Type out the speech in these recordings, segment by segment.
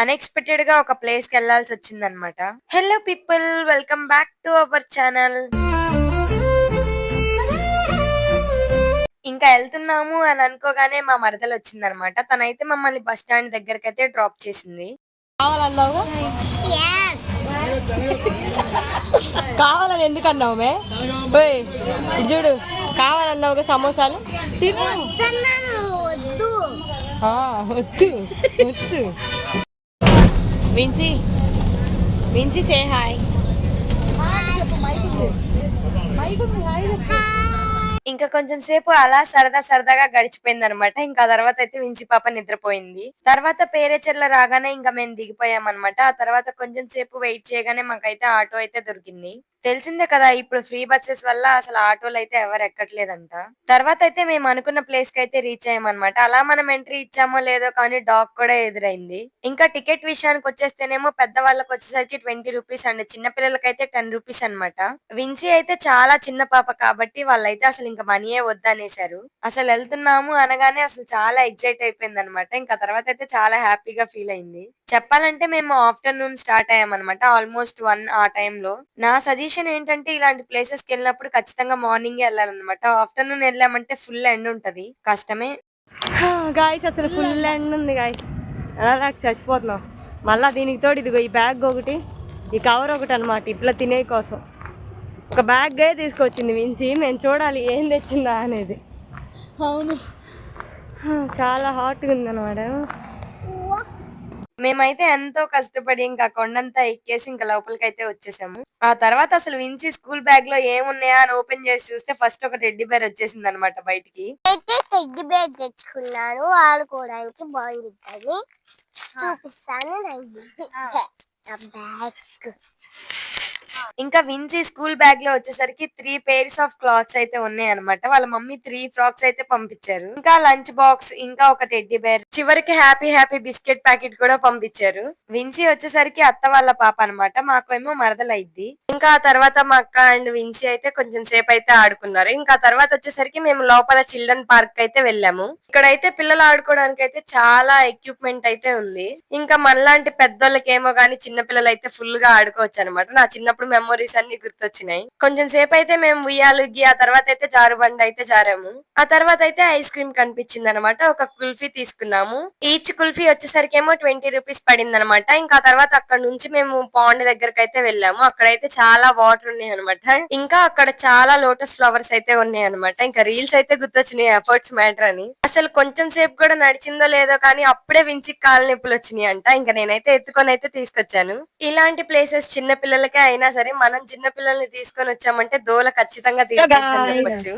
Unexpected గా ఒక ప్లేస్‌కి వెళ్ళాల్సొచ్చిందనమాట. Hello people, welcome back to our channel. ఇంకా ఎళ్తున్నాము అని అనుకోగానే మా మరదలొచ్చిందనమాట. తనైతే మమ్మల్ని బస్ స్టాండ్ దగ్గరకైతే డ్రాప్ చేసింది. కావాలన్నావుగా? కావాలని ఎందుకు అన్నావు మే? ఓయ్ ఇటు చూడు, కావాలన్నావుగా సమోసాలు తిను. వద్దు వద్దు. విన్సీ విన్సీ సే హాయ్. ఇంకా కొంచెం సేపు అలా సరదాగా గడిచిపోయిందనమాట. ఇంకా ఆ తర్వాత అయితే విన్సీ పాప నిద్రపోయింది. తర్వాత పేరేచర్ల రాగానే ఇంకా మేము దిగిపోయామనమాట. ఆ తర్వాత కొంచెం సేపు వెయిట్ చేయగానే మాకైతే ఆటో అయితే దొరికింది. తెలిసిందే కదా, ఇప్పుడు ఫ్రీ బస్సెస్ వల్ల అసలు ఆటోలైతే ఎవరు ఎక్కట్లేదంట. తర్వాత అయితే మేము అనుకున్న ప్లేస్ కి అయితే రీచ్ అయ్యామన్నమాట. అలా మనం ఎంట్రీ ఇచ్చామో లేదో కానీ డాగ్ కూడా ఎదురైంది. ఇంకా టికెట్ విషయానికి వచ్చేస్తేనేమో పెద్దవాళ్ళకి వచ్చేసరికి 20 రూపీస్ అండి, చిన్న పిల్లలకైతే 10 రూపీస్ అన్నమాట. విన్సీ అయితే చాలా చిన్న పాప కాబట్టి వాళ్ళైతే అసలు ఇంకా మనీయే వద్దనేసారు. అసలు వెళ్తున్నాము అనగానే అసలు చాలా ఎక్సైట్ అయిపోయిందన్నమాట. ఇంకా తర్వాత అయితే చాలా హ్యాపీగా ఫీల్ అయింది. చెప్పాలంటే మేము ఆఫ్టర్‌నూన్ స్టార్ట్ అయ్యామన్నమాట. ఆల్మోస్ట్ 1 ఆ టైంలో. నా సజెషన్ ఏంటంటే ఇలాంటి ప్లేసెస్‌కి వెళ్ళినప్పుడు ఖచ్చితంగా మార్నింగే వెళ్ళాలన్నమాట. ఆఫ్టర్‌నూన్ వెళ్ళామంటే ఫుల్ ఎండ్ ఉంటది. కష్టమే. గాయస్ అసలు ఫుల్ ఎండ్ ఉంది గాయస్. అలా చచ్చిపోతున్నాం. మళ్ళీ దీనికి తోడు ఇదిగో ఈ బ్యాగ్ ఒకటి, ఈ కవర్ ఒకటి అనమాట ఇట్లా తినే కోసం. ఒక బ్యాగే తీసుకొచ్చింది విన్సీ. మేము చూడాలి ఏం తెచ్చిందా అనేది. అవును, చాలా హాట్గా ఉందన్నమాట. మేమైతే ఎంతో కష్టపడి ఇంకా కొండంతా ఎక్కేసి ఇంకా లోపలికైతే వచ్చేసాము. ఆ తర్వాత అసలు విన్సీ స్కూల్ బ్యాగ్ లో ఏమున్నాయా అని ఓపెన్ చేసి చూస్తే ఫస్ట్ ఒక టెడ్డీ బేర్ వచ్చేసింది అనమాట బయటికి. టెడ్డీ బేర్ తెచ్చుకున్నాను ఆడుకోవడానికి, బాగుంటుంది చూపిస్తాను రండి. బ్యాగ్ ఇంకా విన్సీ స్కూల్ బ్యాగ్ లో వచ్చేసరికి 3 పెయిర్స్ ఆఫ్ క్లాత్స్ అయితే ఉన్నాయన్నమాట. వాళ్ళ మమ్మీ 3 ఫ్రాక్స్ అయితే పంపించారు. ఇంకా లంచ్ బాక్స్, ఇంకా ఒక టెడ్డీ బేర్, చివరికి హ్యాపీ బిస్కెట్ ప్యాకెట్ కూడా పంపించారు. విన్సీ వచ్చేసరికి అత్త వాళ్ళ పాప అన్నమాట. మాకేమో మరదలైద్ది. ఇంకా ఆ తర్వాత మా అక్క అండ్ విన్సీ అయితే కొంచెం సేపు అయితే ఆడుకున్నారు. ఇంకా ఆ తర్వాత వచ్చేసరికి మేము లోపల చిల్డ్రన్ పార్క్ అయితే వెళ్ళాము. ఇక్కడైతే పిల్లలు ఆడుకోవడానికి అయితే చాలా ఎక్విప్మెంట్ అయితే ఉంది. ఇంకా మనలాంటి పెద్దోళ్ళకేమో గానీ చిన్న పిల్లలు అయితే ఫుల్ గా ఆడుకోవచ్చు అనమాట. నా చిన్నప్పుడు మెమోరీస్ అన్ని గుర్తొచ్చినాయి. కొంచెం సేపు అయితే మేము ఉయ్యాలుగ్గి ఆ తర్వాత అయితే జారుబండ అయితే జారాము. ఆ తర్వాత అయితే ఐస్ క్రీమ్ కనిపించింది అనమాట. ఒక కుల్ఫీ తీసుకున్నాము. ఈచ్ కుల్ఫీ వచ్చేసరికి ఏమో 20 రూపీస్ పడింది అనమాట. ఇంకా ఆ తర్వాత అక్కడ నుంచి మేము పాండ్ దగ్గరకు అయితే వెళ్ళాము. అక్కడైతే చాలా వాటర్ ఉన్నాయి అనమాట. ఇంకా అక్కడ చాలా లోటస్ ఫ్లవర్స్ అయితే ఉన్నాయి అనమాట. ఇంకా రీల్స్ అయితే గుర్తొచ్చినాయి ఎఫర్ట్స్ మ్యాటర్ అని. అసలు కొంచెం సేపు కూడా నడిచిందో లేదో కానీ అప్పుడే వించి కాళ్ళ నొప్పులు వచ్చినాయి అంట. ఇంకా నేనైతే ఎత్తుకొని అయితే తీసుకొచ్చాను. ఇలాంటి ప్లేసెస్ చిన్న పిల్లలకే అయినా సరే మనం చిన్న పిల్లల్ని తీసుకొని వచ్చామంటే దోల ఖచ్చితంగా తీరిపోతుందని చెప్పొచ్చు.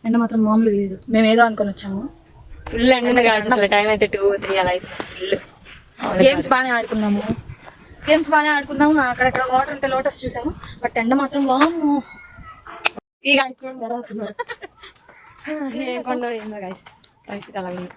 ఎండ మాత్రం మామూలుగా లేదు. మేము ఏదో అనుకొని వచ్చాము. ఫుల్ ఎండ్ ఉంది గాయస్. అసలు టైం అయితే 2, 3 అలా ఫుల్. గేమ్స్ బాగానే ఆడుకున్నాము. అక్కడ వాటర్ ఉంటే లోటస్ చూసాము. బట్ ఎండ మాత్రం వాము. ఈ గాయస్ ఏం కొండ ఏందో గాయస్ పరిస్థితి అలా ఉంది.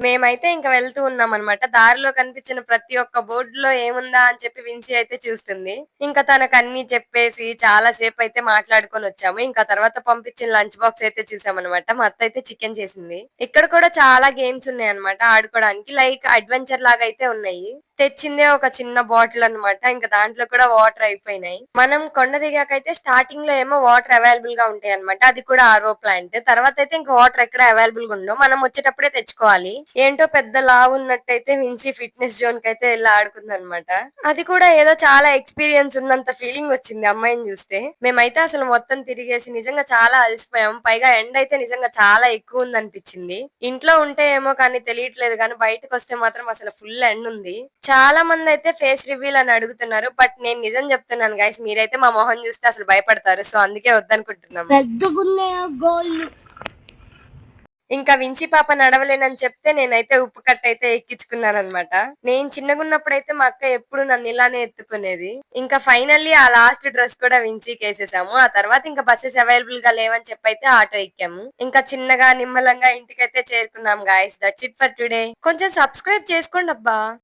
మేమైతే ఇంకా వెళ్తూ ఉన్నాం అనమాట. దారిలో కనిపించిన ప్రతి ఒక్క బోర్డులో ఏముందా అని చెప్పి విన్సీ అయితే చూస్తుంది. ఇంకా తనకు అన్ని చెప్పేసి చాలా సేపు అయితే మాట్లాడుకొని వచ్చాము. ఇంకా తర్వాత పంపించిన లంచ్ బాక్స్ అయితే చూసామన్నమాట. మా అత్త అయితే చికెన్ చేసింది. ఇక్కడ కూడా చాలా గేమ్స్ ఉన్నాయి అనమాట ఆడుకోవడానికి. లైక్ అడ్వెంచర్ లాగా అయితే ఉన్నాయి. తెచ్చిందే ఒక చిన్న బాటిల్ అన్నమాట. ఇంకా దాంట్లో కూడా వాటర్ అయిపోయినాయి. మనం కొండ దిగాకైతే స్టార్టింగ్ లో ఏమో వాటర్ అవైలబుల్ గా ఉంటాయి అనమాట. అది కూడా ఆర్ఓ ప్లాంట్. తర్వాత అయితే ఇంకా వాటర్ ఎక్కడ అవైలబుల్ గా ఉండవు. మనం వచ్చేటప్పుడే తెచ్చుకోవాలి. ఏంటో పెద్ద లావు ఉన్నట్టయితే విన్సీ ఫిట్నెస్ జోన్ కి అయితే వెళ్ళి ఆడుకుంది అనమాట. అది కూడా ఏదో చాలా ఎక్స్పీరియన్స్ ఉన్నంత ఫీలింగ్ వచ్చింది అమ్మాయిని చూస్తే. మేమైతే అసలు మొత్తం తిరిగేసి నిజంగా చాలా అలసిపోయాం. పైగా ఎండ అయితే నిజంగా చాలా ఎక్కువ ఉంది అనిపించింది. ఇంట్లో ఉంటే ఏమో కానీ తెలియట్లేదు కానీ బయటకు వస్తే మాత్రం అసలు ఫుల్ ఎండ ఉంది. చాలా మంది అయితే ఫేస్ రివీల్ అని అడుగుతున్నారు. బట్ నేను నిజం చెప్తున్నాను గైస్, మీరైతే మా మొహం చూస్తే అసలు భయపడతారు. సో అందుకే వద్దనుకుంటున్నాం. ఇంకా విన్సీ పాప నడవలేనని చెప్తే నేనైతే ఉప్పు కట్ట అయితే ఎక్కించుకున్నాను అనమాట. నేను చిన్నగున్నప్పుడైతే మా అక్క ఎప్పుడు నన్ను ఇలానే ఎత్తుకునేది. ఇంకా ఫైనల్లీ ఆ లాస్ట్ డ్రెస్ కూడా విన్సీకి వేసేసాము. ఆ తర్వాత ఇంకా బస్సెస్ అవైలబుల్ గా లేవని చెప్పి అయితే ఆటో ఎక్కాము. ఇంకా చిన్నగా నిమ్మలంగా ఇంటికైతే చేరుకున్నాం guys. That's it for today. కొంచెం సబ్స్క్రైబ్ చేసుకోండి అబ్బా.